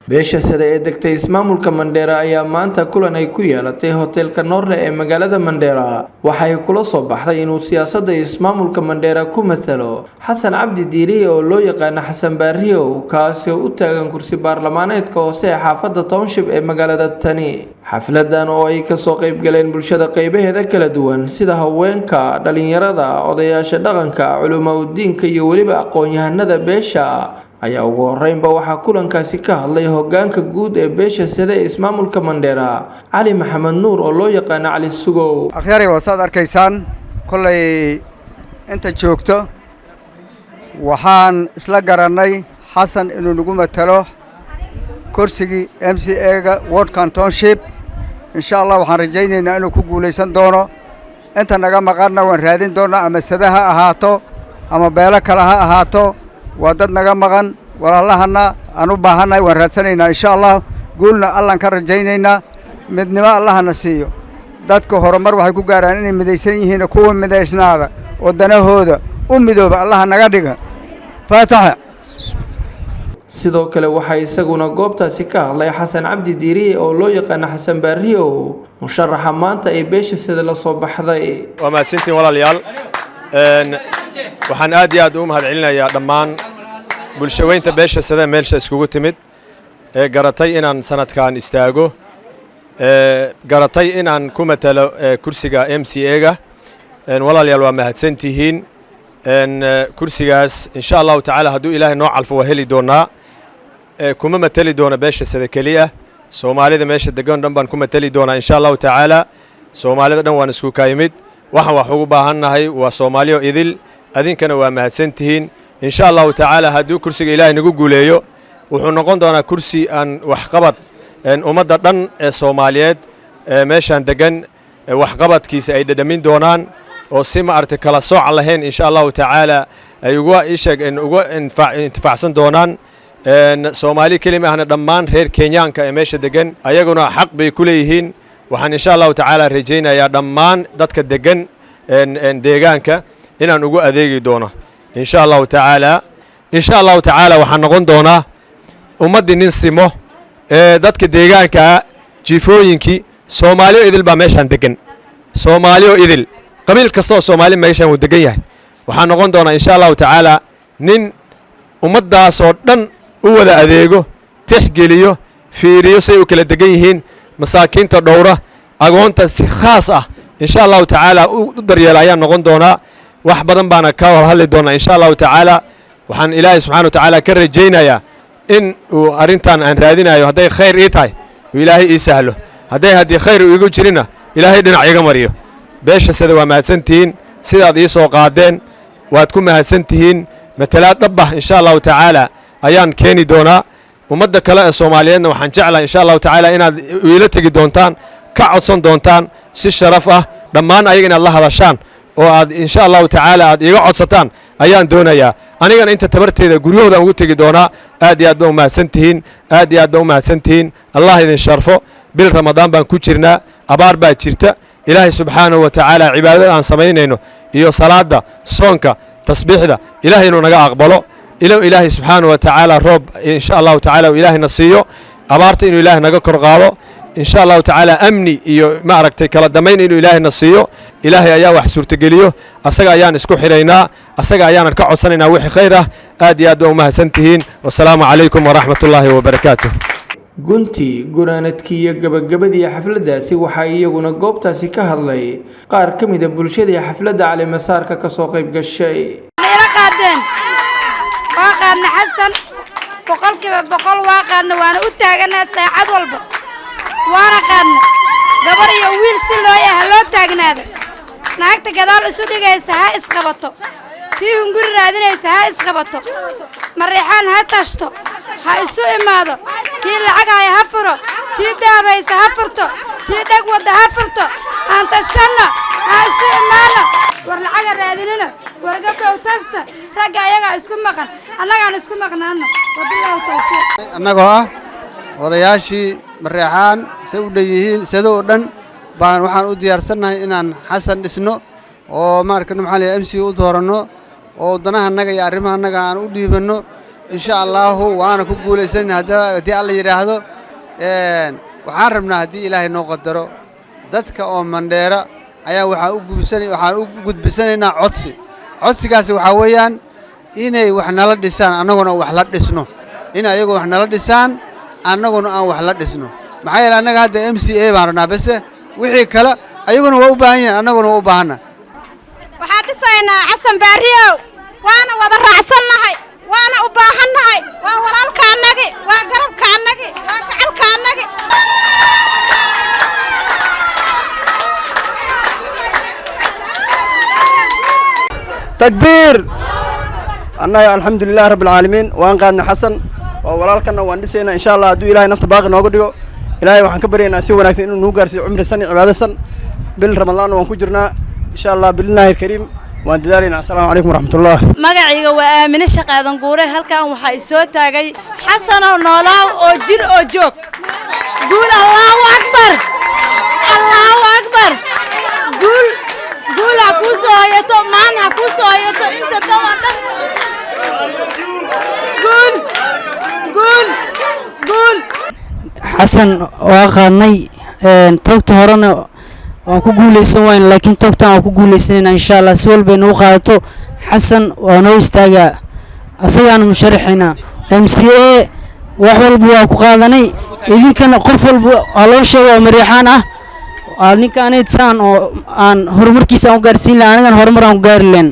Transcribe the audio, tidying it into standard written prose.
beesha sare ee degtay ismaamulka Mandheera ayaa maanta kulan ay ku yeelatay hotelka Noorle ee magaalada Mandheera waxay kula soo baxday inuu siyaasadda ismaamulka Mandheera ku matalo Xasan Cabdi Diiri oo loo yaqaan Xasan Baariyo kaasi oo u taagan kursi baarlamaaneedka hoose ee xaafadda Township ee magaalada Tani xafladan oo ay ka soo qayb galeen bulshada qaybaheeda kala duwan sida haweenka dhalinyarada odayaasha dhaqanka culumaadiinka iyo waliba aqoon-yahanada beesha ayaa ugu horeynba waxaa kulankaasi ka hadlay hoggaanka guud ee beesha sare ee ismaamulka Mandheera Cali Maxamed Nuur oo loo yaqaan Cali Sugow akhyaari wasaad arkaysaan kulay inta joogto waxaan isla garanay Xasan inuu nagu matalo kursiga MCA-ga Ward Township insha Allah waxaan rajaynaynaa inuu ku guuleysan doono inta naga maqarna waan raadin doonaa ama sadaha ahaato ama beelo kale ha ahaato ودد نجا مغن والله هنا أنو بهنا ورثنا إن شاء الله قلنا الله كرر جينا مدنا الله نسيه دتك هرمر وحكوا جارانين مديسين هنا كون مديسنا هذا ودنا هذا أمي الله نجدك فاتح sidoo kale waxay isaguna goobtaasi ka hadlay Xasan Cabdi Diiri oo loo yaqaan Xasan Baariyo musharaxa maanta ee beesha sida la soo baxday wama sintiin walaalayaal waxaan aad iyo aad u mahadcelinayaa dhammaan bulshaweynta beesha sida meelsha iskugu timid ee garatay inaan sanadkan istaago garatay inaan ku matalo kursiga MCA-ga walaalayaal waa mahadsantihiin kursigaas insha Allah ta'ala haduu Ilaahay noo calfo heli doonaa kuma matali doona beesha sida kaliya Soomaalida meesha degan dhan baan ku matali doonaa insha Allah ta'ala Soomaalida dhan waan isku kaymid waxaan wax ugu baahanahay waa Soomaaliyo idil adinkana waa mahadsantihiin insha Allah ta'ala haduu kursiga Ilaahay nagu guuleeyo wuxuu noqon doonaa kursi aan wax qabad ummadda dhan ee Soomaaliyeed meeshan degan wax qabadkiisa ay dhadhamin doonaan oo si ma aragtay kala sooc lahayn insha Allah ta'ala ay ugu infaacsan doonaan Soomaali kelima ahna dhammaan reer Kenyaanka ee meesha degan ayaguna xaq bay ku leeyihiin waxaan insha Allah ta'ala rajaynayaa dhammaan dadka degan deegaanka inaan ugu adeegi doono insha Allah ta'ala waxaan noqon doonaa ummadii nin simo dadka deegaanka jifooyinki Soomaaliyo idil baa meeshan degan Soomaaliyo idil qabiil kasto Soomaali meeshan uu degan yahay waxaan noqon doonaa insha Allah ta'ala nin ummadaas oo dhan u wada adeego tixgeliyo fiiriyo say u kala degan yihiin masaakiinta dhowra agoonta si khaas ah insha Allah ta'ala u daryeelayaan noqon doonaa wax badan baana ka hadli doonaa insha Allah ta'ala waxaan Ilaahay subhanahu wa ta'ala ka rajaynayaa in uu arintan aan raadinayo haday khayr ii tahay Ilaahay ii sahlo haday khayr igu jirina Ilaahay dhinac iga mariyo beesha sida waa mahadsantihiin sidaad ii soo qaadeen waad ku mahadsantihiin matalaad dhabah insha Allah ta'ala ayaan keeni doonaa ummadda kale ee Soomaaliyeedna waxaan jeclahay insha Allah ta'ala inaad ila tagi doontaan ka codsan doontaan si sharaf ah dhammaan ayaga inaad la hadashaan oo aad insha Allah ta'ala aad iga codsataan ayaan doonayaa anigana inta tabarteeda guryahooda ugu tagi doonaa aad iyo aad baan u mahadsantihiin Allah idin sharfo bil Ramadaan baan ku jirnaa abaar baa jirta Ilaahay subhanahu wa ta'ala cibaadada aan sameynayno iyo salaada soonka tasbiixda Ilaahay inuu naga aqbalo Ilaahay subhanahu wa ta'ala roob insha Allah ta'ala Ilaahay nasiyo abaarta inuu Ilaahay naga kor qaado insha Allah ta'ala amni iyo ma aragtay kala damayn inuu Ilaahay nasiyo Ilaahay ayaa wax suurtageliyo asaga ayaan isku xireynaa asaga ayaan ka codsanaynaa wixii khayr ah aad iyo aad u mahadsantihiin wassalaamu calaykum wa rahmatullaahi wa barakaatuh gunti gunaanadkii iyo gabagabadii xafladaasi waxa iyaguna goobtaasi ka hadlay qaar ka mid ah bulshada xafladda Cali Masaarka ka soo qayb gashay waaqadna Xasan boqolkiiba boqol waaqadna waana u taaganaa saacad walba waana qaadna gabar iyo wiil si loo yahay loo taagnaado naagta gadaal isu dhigaysa ha isqabato tii hunguri raadinaysa ha isqabato marixaan ha tashto ha isu imaado kii lacag ay ha furo tii daabaysa ha furto tii dhag wada ha furto aan tashanna ha isu imaano war lacag raadinina wargabta u tashta ragga ayaga isku maqan annagaan isku maqnaano wabillahi tawfiiq annagoo ah odayaashii marixaan say u dhayihiin sidoo dhan baan waxaan u diyaarsanahay inaan Xasan dhisno oo markan maxalliga MC u doorano oo danaha naga iyo arrimaha naga aan u dhiibano إن شاء الله وأنا كقول سن هذا دي الله يرهده وحرمنا هدي إلهي نقدره dadka oo Mandheera ayaa waxaa u gudbisanayna codsi kaasi waxa weeyaan inay wax nala dhisaan annaguna wax la dhisno ayagu wax nala dhisaan annaguna aan wax la dhisno maxay yeelay annaga hadda MCA baan rabnaa bas wixii kale ayaguna waa u baahan yihiin annaguna waa u baahana waxaan dhisaynaa Xasan Baariyow waana wada raacsanahay waana u baahannahay waa walaalka annagi waa garabka annagi waa gacalka annagi تكبير أنا الحمد لله رب العالمين وأن قادنا حسن ولكن وأن دسينا إن شاء الله دو إلهي نفط باقي نوقديو إلهي وحن كبرينا سوى ناكسي إنه نوقر سي عمر السنة عبادة السنة بالرمضان وأن كجرنا إن شاء الله بالله الكريم وأن دارنا السلام عليكم ورحمة الله magacayga waa Aamina Shaqaadan Guure halkan waxa ay soo taagay Xasan oo noolaa oo jir oo joog guul Allahu akbar guul ku soo hayato maana ku soo hayato inta dawada guul Xasan waa qaadnay toogta horena waan ku guuleysan wayn laakiin toogtan waan ku guuleysanayna insha Allah si walba inuu qaadato Xasan waa noo istaaga asagaan musharaxina MCA wax walba waa ku qaadanay idinkana qof walba loo sheego mariixaan ninkaan eedsan oo aan horumarkiisa u gaarsiin lahayn aniga horumar aan gaari lahayn